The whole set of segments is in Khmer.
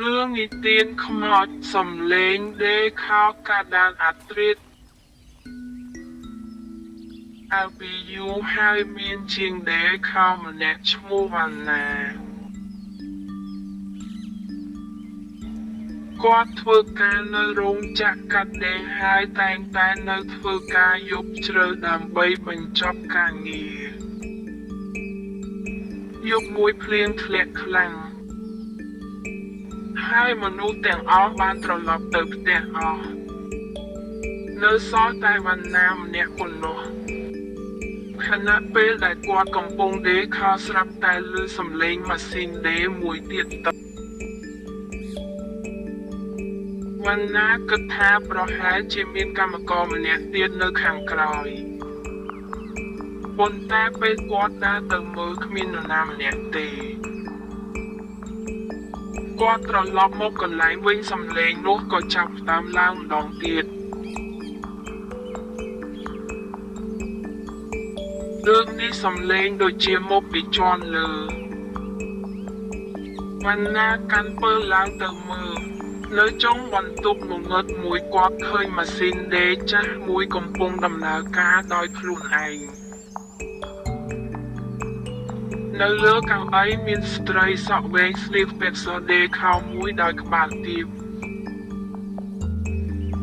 រឿងនិទានខ្មោចសំឡេងដេខោកាដានអាត្រិតអាពីយូហើយមានជាងដេខោម្នាក់ឈ្មោះវណ្ណាគាត់ធ្វើការនៅរោងចក្រកាត់ដេរហើយតែងតែនៅធ្វើការយប់ជ្រៅដើម្បីបញ្ចប់ការងារយប់មួយភ្លៀងធ្លាក់ខ្លាំងហើយមនុស្សទាំងអស់បានត្រឡប់ទៅផ្ទះអស់នៅសល់តែវណ្ណាម្នាក់ប៉ុណ្ណោះខណៈពេលដែលគាត់កំពុងដេរខោស្រាប់តែឮសំឡេងម៉ាស៊ីនដេរមួយទៀតទៅវណ្ណាគិតថាប្រហែលជាមានកម្មករម្នាក់ទៀតនៅខាងក្រោយប៉ុន្តែពេលគាត់ដើរទៅមើលគ្មាននរណាម្នាក់ទេគាត់ត្រឡប់មកកន្លែងវិញសំឡេងនោះក៏ចាប់ផ្ដើមឡើងម្ដងទៀតរឿងនេះសំឡេងដូចជាមកពីជាន់លើវណ្ណាកាន់ពើឡើងទៅមើលនៅចុងបន្ទប់ងងឹតមួយគាត់ឃើញម៉ាស៊ីនដេរចាស់មួយកំពុងដំណើរការដោយខ្លួនឯងនៅលើកៅអីមានស្ត្រីសក់វែងស្លៀកពាក់សដេខោមួយដោយក្បាលទាប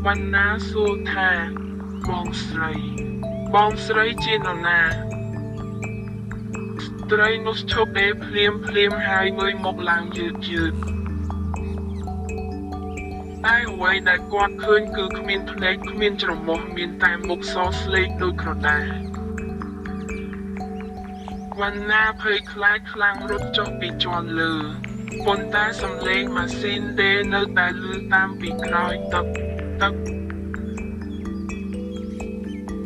វណ្ណាសួរថាបងស្រីជានរណាស្ត្រីនោះឈប់ដេរភ្លាមហើយងើយមកឡើងយឺតតែអ្វីដែលគាត់ឃើញគឺគ្មានភ្នែកគ្មានច្រមុះមានតែមុខសស្លេកដូចក្រដាសវណ្ណាភ័យខ្លាចខ្លាំងរត់ចុះពីជាន់លើប៉ុន្តែសំឡេងម៉ាស៊ីនដេរនៅតែឮតាមពីក្រោយទឹក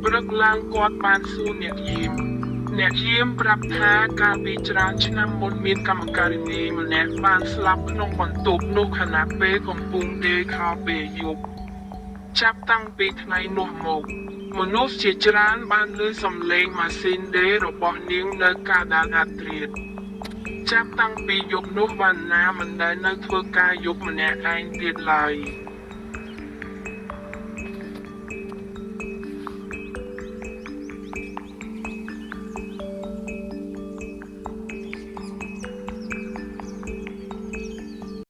ព្រឹកឡើងគាត់បានសួរអ្នកយាមប្រាប់ថាកាលពីច្រើនឆ្នាំមុនមានកម្មការិនីម្នាក់បានស្លាប់ក្នុងបន្ទប់នោះខណៈពេលកំពុងដេរខោពេលយប់ចាប់តាំងពីថ្ងៃនោះមកមនុស្សជាច្រើនបានឮសំឡេងម៉ាស៊ីនដេររបស់នាងនៅកាដានអាត្រិតចាប់តាំងពីយប់នោះវណ្ណាមិនដែលនៅធ្វើការយប់ម្នាក់ឯងទៀតឡើយ